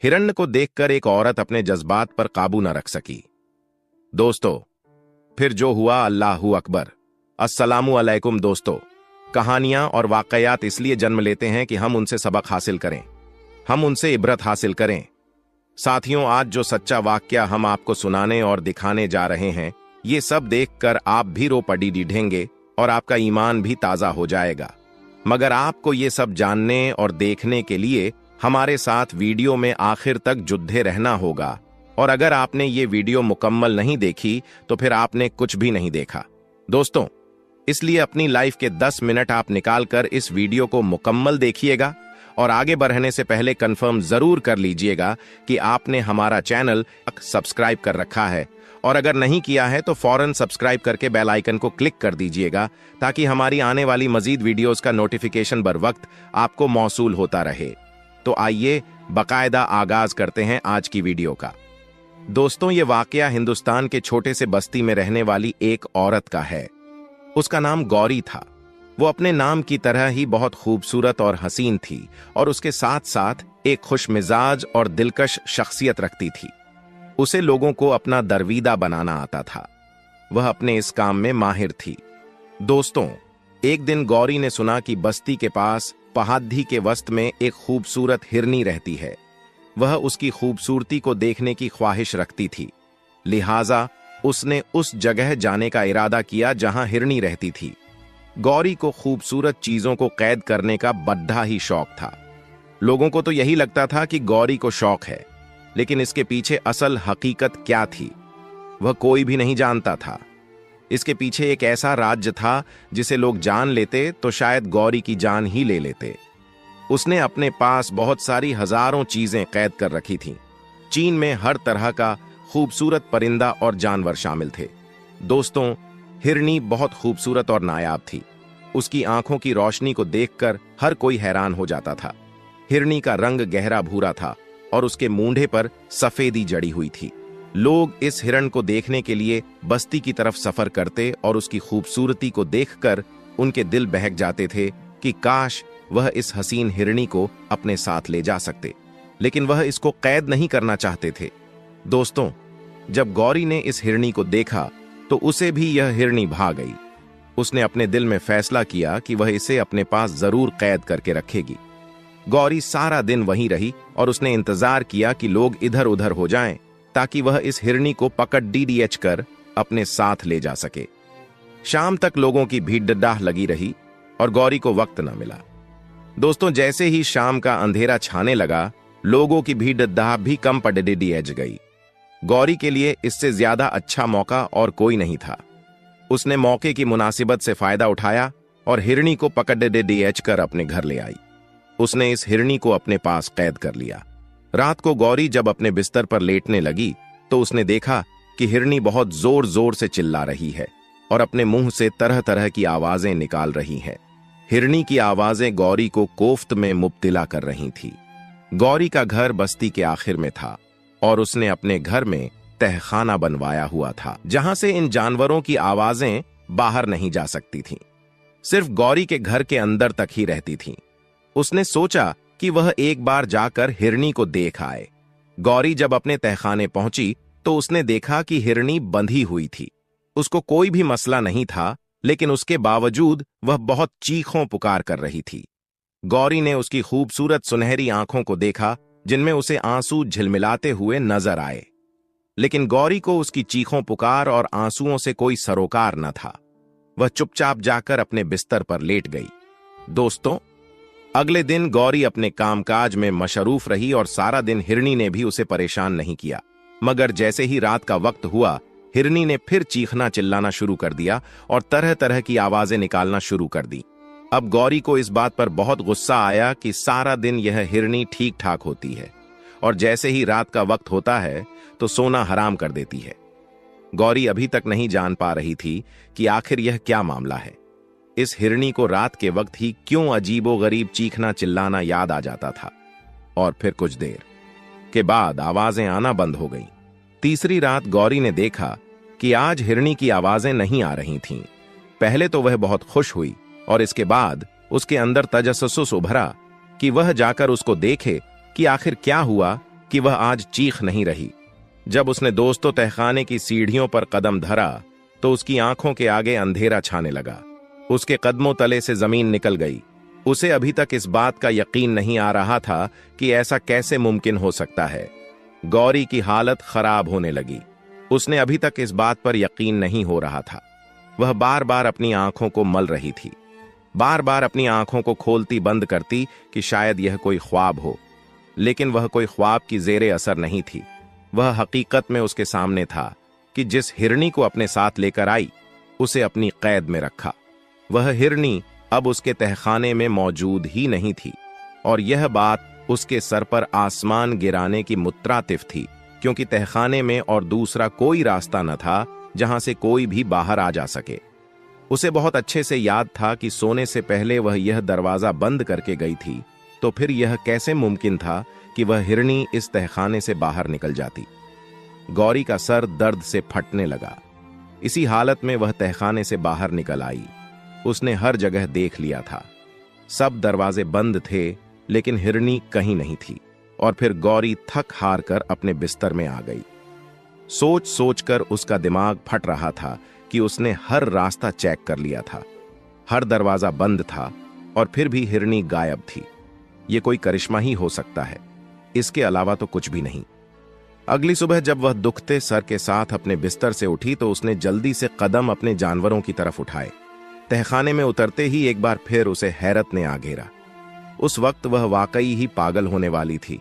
हिरण्य को देखकर एक औरत अपने जज्बात पर काबू न रख सकी। दोस्तों, फिर जो हुआ, अल्लाहू अकबर। अस्सलामु अलैकुम दोस्तों। कहानियां और वाकयात इसलिए जन्म लेते हैं कि हम उनसे सबक हासिल करें, हम उनसे इबरत हासिल करें। साथियों, आज जो सच्चा वाकया हम आपको सुनाने और दिखाने जा रहे हैं, ये सब देखकर आप भी रो पड़ी डीढेंगे और आपका ईमान भी ताजा हो जाएगा। मगर आपको ये सब जानने और देखने के लिए हमारे साथ वीडियो में आखिर तक जुड़े रहना होगा। और अगर आपने ये वीडियो मुकम्मल नहीं देखी तो फिर आपने कुछ भी नहीं देखा। दोस्तों, इसलिए अपनी लाइफ के 10 मिनट आप निकालकर इस वीडियो को मुकम्मल देखिएगा और आगे बढ़ने से पहले कंफर्म जरूर कर लीजिएगा कि आपने हमारा चैनल सब्सक्राइब कर रखा है, और अगर नहीं किया है तो फौरन सब्सक्राइब करके बेल आइकन को क्लिक कर दीजिएगा ताकि हमारी आने वाली मजीद वीडियोस का नोटिफिकेशन बर वक्त आपको मौसूल होता रहे। तो आइए बाकायदा आगाज करते हैं आज की वीडियो का। दोस्तों, ये वाकया हिंदुस्तान के छोटे से बस्ती में रहने वाली एक औरत का है। उसका नाम गौरी था। वो अपने नाम की तरह ही बहुत खूबसूरत और हसीन थी और उसके साथ साथ एक खुशमिजाज और दिलकश शख्सियत रखती थी। उसे लोगों को अपना दरवीदा बनाना आता था। वह अपने इस काम में माहिर थी। दोस्तों, एक दिन गौरी ने सुना कि बस्ती के पास पहाड़ी के वस्त में एक खूबसूरत हिरनी रहती है। वह उसकी खूबसूरती को देखने की ख्वाहिश रखती थी, लिहाजा उसने उस जगह जाने का इरादा किया जहां हिरनी रहती थी। गौरी को खूबसूरत चीजों को कैद करने का बड्ढा ही शौक था। लोगों को तो यही लगता था कि गौरी को शौक है, लेकिन इसके पीछे असल हकीकत क्या थी वह कोई भी नहीं जानता था। इसके पीछे एक ऐसा राज्य था जिसे लोग जान लेते तो शायद गौरी की जान ही ले लेते। उसने अपने पास बहुत सारी हजारों चीजें कैद कर रखी थीं। चीन में हर तरह का खूबसूरत परिंदा और जानवर शामिल थे। दोस्तों, हिरनी बहुत खूबसूरत और नायाब थी। उसकी आंखों की रोशनी को देखकर हर कोई हैरान हो जाता था। हिरनी का रंग गहरा भूरा था और उसके मूंढे पर सफेदी जड़ी हुई थी। लोग इस हिरण को देखने के लिए बस्ती की तरफ सफर करते और उसकी खूबसूरती को देखकर उनके दिल बहक जाते थे कि काश वह इस हसीन हिरनी को अपने साथ ले जा सकते, लेकिन वह इसको कैद नहीं करना चाहते थे। दोस्तों, जब गौरी ने इस हिरनी को देखा तो उसे भी यह हिरनी भा गई। उसने अपने दिल में फैसला किया कि वह इसे अपने पास जरूर कैद करके रखेगी। गौरी सारा दिन वहीं रही और उसने इंतजार किया कि लोग इधर उधर हो जाएं ताकि वह इस हिरनी को पकड़ डीडीएच कर अपने साथ ले जा सके। शाम तक लोगों की भीड़ लगी रही और गौरी को वक्त न मिला। दोस्तों, जैसे ही शाम का अंधेरा छाने लगा, लोगों की भीड़ भी कम पड़ डीडीएच गई। गौरी के लिए इससे ज्यादा अच्छा मौका और कोई नहीं था। उसने मौके की मुनासिबत से फायदा उठाया और हिरनी को पकड़ डीडीएच कर अपने घर ले आई। उसने इस हिरनी को अपने पास कैद कर लिया। रात को गौरी जब अपने बिस्तर पर लेटने लगी तो उसने देखा कि हिरनी बहुत जोर जोर से चिल्ला रही है और अपने मुंह से तरह तरह की आवाजें निकाल रही है। हिरनी की आवाजें गौरी को कोफ्त में मुब्तिला कर रही थी। गौरी का घर बस्ती के आखिर में था और उसने अपने घर में तहखाना बनवाया हुआ था जहां से इन जानवरों की आवाजें बाहर नहीं जा सकती थीं। सिर्फ गौरी के घर के अंदर तक ही रहती थीं। उसने सोचा कि वह एक बार जाकर हिरनी को देख आए। गौरी जब अपने तहखाने पहुंची तो उसने देखा कि हिरनी बंधी हुई थी। उसको कोई भी मसला नहीं था, लेकिन उसके बावजूद वह बहुत चीखों पुकार कर रही थी। गौरी ने उसकी खूबसूरत सुनहरी आंखों को देखा जिनमें उसे आंसू झिलमिलाते हुए नजर आए, लेकिन गौरी को उसकी चीखों पुकार और आंसुओं से कोई सरोकार न था। वह चुपचाप जाकर अपने बिस्तर पर लेट गई। दोस्तों, अगले दिन गौरी अपने कामकाज में मशरूफ रही और सारा दिन हिरनी ने भी उसे परेशान नहीं किया। मगर जैसे ही रात का वक्त हुआ, हिरनी ने फिर चीखना चिल्लाना शुरू कर दिया और तरह तरह की आवाजें निकालना शुरू कर दी। अब गौरी को इस बात पर बहुत गुस्सा आया कि सारा दिन यह हिरनी ठीक ठाक होती है और जैसे ही रात का वक्त होता है तो सोना हराम कर देती है। गौरी अभी तक नहीं जान पा रही थी कि आखिर यह क्या मामला है। इस हिरनी को रात के वक्त ही क्यों अजीबो गरीब चीखना चिल्लाना याद आ जाता था। और फिर कुछ देर के बाद आवाजें आना बंद हो गईं। तीसरी रात गौरी ने देखा कि आज हिरनी की आवाजें नहीं आ रही थीं। पहले तो वह बहुत खुश हुई और इसके बाद उसके अंदर तजस्सुस उभरा कि वह जाकर उसको देखे कि आखिर क्या हुआ कि वह आज चीख नहीं रही। जब उसने दोस्तों तहखाने की सीढ़ियों पर कदम धरा तो उसकी आंखों के आगे अंधेरा छाने लगा। उसके कदमों तले से जमीन निकल गई। उसे अभी तक इस बात का यकीन नहीं आ रहा था कि ऐसा कैसे मुमकिन हो सकता है। गौरी की हालत खराब होने लगी। उसने अभी तक इस बात पर यकीन नहीं हो रहा था। वह बार बार अपनी आंखों को मल रही थी, बार बार अपनी आंखों को खोलती बंद करती कि शायद यह कोई ख्वाब हो। लेकिन वह कोई ख्वाब की जेरे असर नहीं थी। वह हकीकत में उसके सामने था कि जिस हिरनी को अपने साथ लेकर आई उसे अपनी कैद में रखा। वह हिरनी अब उसके तहखाने में मौजूद ही नहीं थी और यह बात उसके सर पर आसमान गिराने की मुतरातिफ थी, क्योंकि तहखाने में और दूसरा कोई रास्ता न था जहां से कोई भी बाहर आ जा सके। उसे बहुत अच्छे से याद था कि सोने से पहले वह यह दरवाजा बंद करके गई थी, तो फिर यह कैसे मुमकिन था कि वह हिरनी इस तहखाने से बाहर निकल जाती। गौरी का सर दर्द से फटने लगा। इसी हालत में वह तहखाने से बाहर निकल आई। उसने हर जगह देख लिया था, सब दरवाजे बंद थे, लेकिन हिरनी कहीं नहीं थी। और फिर गौरी थक हार कर अपने बिस्तर में आ गई। सोच सोचकर उसका दिमाग फट रहा था कि उसने हर रास्ता चेक कर लिया था, हर दरवाजा बंद था और फिर भी हिरनी गायब थी। यह कोई करिश्मा ही हो सकता है, इसके अलावा तो कुछ भी नहीं। अगली सुबह जब वह दुखते सर के साथ अपने बिस्तर से उठी तो उसने जल्दी से कदम अपने जानवरों की तरफ उठाए। तहखाने में उतरते ही एक बार फिर उसे हैरत ने आ घेरा। उस वक्त वह वाकई ही पागल होने वाली थी,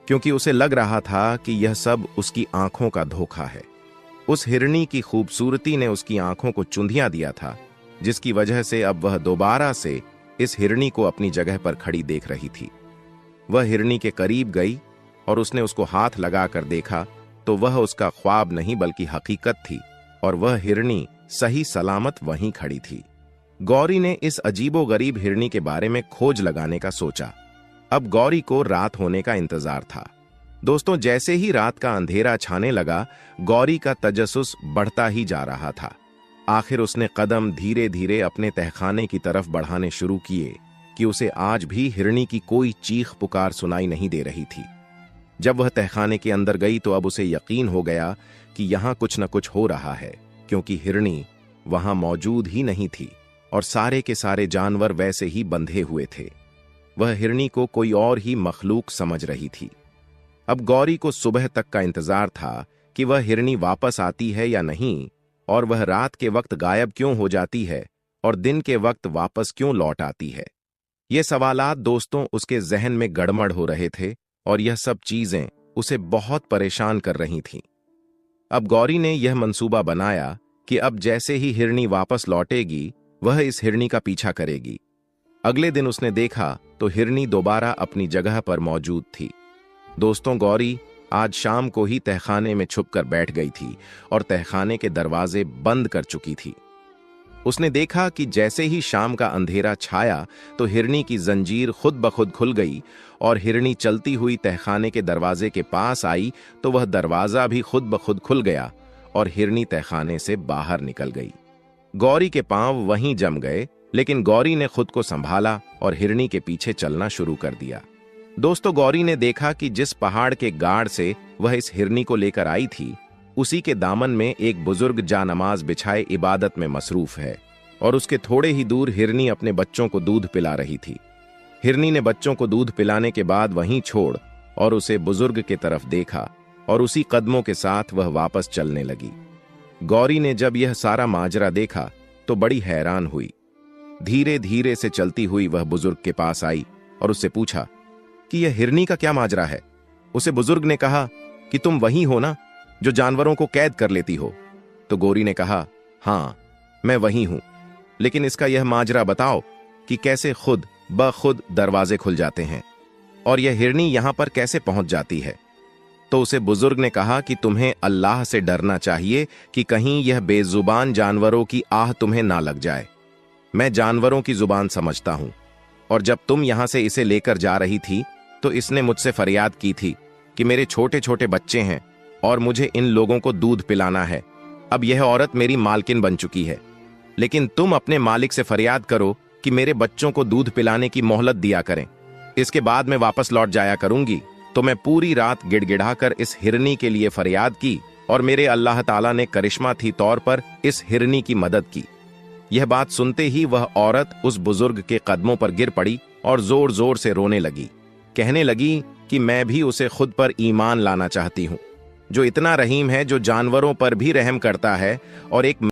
क्योंकि उसे लग रहा था कि यह सब उसकी आंखों का धोखा है। उस हिरनी की खूबसूरती ने उसकी आंखों को चुंधिया दिया था, जिसकी वजह से अब वह दोबारा से इस हिरनी को अपनी जगह पर खड़ी देख रही थी। वह हिरनी के करीब गई और उसने उसको हाथ लगाकर देखा तो वह उसका ख्वाब नहीं बल्कि हकीकत थी और वह हिरनी सही सलामत वहीं खड़ी थी। गौरी ने इस अजीबोगरीब हिरनी के बारे में खोज लगाने का सोचा। अब गौरी को रात होने का इंतजार था। दोस्तों, जैसे ही रात का अंधेरा छाने लगा, गौरी का तजस्सुस बढ़ता ही जा रहा था। आखिर उसने कदम धीरे धीरे अपने तहखाने की तरफ बढ़ाने शुरू किए कि उसे आज भी हिरनी की कोई चीख पुकार सुनाई नहीं दे रही थी। जब वह तहखाने के अंदर गई तो अब उसे यकीन हो गया कि यहां कुछ न कुछ हो रहा है, क्योंकि हिरनी वहां मौजूद ही नहीं थी और सारे के सारे जानवर वैसे ही बंधे हुए थे। वह हिरनी को कोई और ही मखलूक समझ रही थी। अब गौरी को सुबह तक का इंतजार था कि वह हिरनी वापस आती है या नहीं, और वह रात के वक्त गायब क्यों हो जाती है और दिन के वक्त वापस क्यों लौट आती है। ये सवालात दोस्तों उसके जहन में गड़बड़ हो रहे थे और यह सब चीजें उसे बहुत परेशान कर रही थीं। अब गौरी ने यह मंसूबा बनाया कि अब जैसे ही हिरनी वापस लौटेगी वह इस हिरनी का पीछा करेगी। अगले दिन उसने देखा तो हिरनी दोबारा अपनी जगह पर मौजूद थी। दोस्तों, गौरी आज शाम को ही तहखाने में छुपकर बैठ गई थी और तहखाने के दरवाजे बंद कर चुकी थी। उसने देखा कि जैसे ही शाम का अंधेरा छाया तो हिरनी की जंजीर खुद ब खुद खुल गई और हिरनी चलती हुई तहखाने के दरवाजे के पास आई तो वह दरवाजा भी खुद ब खुद खुल गया और हिरनी तहखाने से बाहर निकल गई। गौरी के पांव वहीं जम गए, लेकिन गौरी ने खुद को संभाला और हिरनी के पीछे चलना शुरू कर दिया। दोस्तों, गौरी ने देखा कि जिस पहाड़ के गाड़ से वह इस हिरनी को लेकर आई थी, उसी के दामन में एक बुजुर्ग जानमाज बिछाए इबादत में मसरूफ है और उसके थोड़े ही दूर हिरनी अपने बच्चों को दूध पिला रही थी। हिरनी ने बच्चों को दूध पिलाने के बाद वहीं छोड़ और उसे बुजुर्ग के तरफ देखा और उसी कदमों के साथ वह वापस चलने लगी। गौरी ने जब यह सारा माजरा देखा तो बड़ी हैरान हुई। धीरे धीरे से चलती हुई वह बुजुर्ग के पास आई और उससे पूछा कि यह हिरनी का क्या माजरा है। उसे बुजुर्ग ने कहा कि तुम वही हो ना जो जानवरों को कैद कर लेती हो। तो गौरी ने कहा, हाँ मैं वही हूं, लेकिन इसका यह माजरा बताओ कि कैसे खुद ब खुद दरवाजे खुल जाते हैं और यह हिरनी यहां पर कैसे पहुंच जाती है। तो उसे बुजुर्ग ने कहा कि तुम्हें अल्लाह से डरना चाहिए कि कहीं यह बेजुबान जानवरों की आह तुम्हें ना लग जाए। मैं जानवरों की जुबान समझता हूं और जब तुम यहां से इसे लेकर जा रही थी तो इसने मुझसे फरियाद की थी कि मेरे छोटे छोटे बच्चे हैं और मुझे इन लोगों को दूध पिलाना है। अब यह औरत मेरी मालकिन बन चुकी है, लेकिन तुम अपने मालिक से फरियाद करो कि मेरे बच्चों को दूध पिलाने की मोहलत दिया करें, इसके बाद मैं वापस लौट जाया करूंगी, तो मैं पूरी रात गिड़गिड़ाकर इस हिरनी के लिए फरियाद की और मेरे अल्लाह ताला ने करिश्मा थी तौर पर इस हिरनी की मदद की। यह बात सुनते ही वह औरत उस बुजुर्ग के कदमों पर गिर पड़ी और जोर जोर से रोने लगी। कहने लगी कि मैं भी उसे खुद पर ईमान लाना चाहती हूँ, जो इतना रहीम है, जो जानवरों पर भी रहम करता है और एक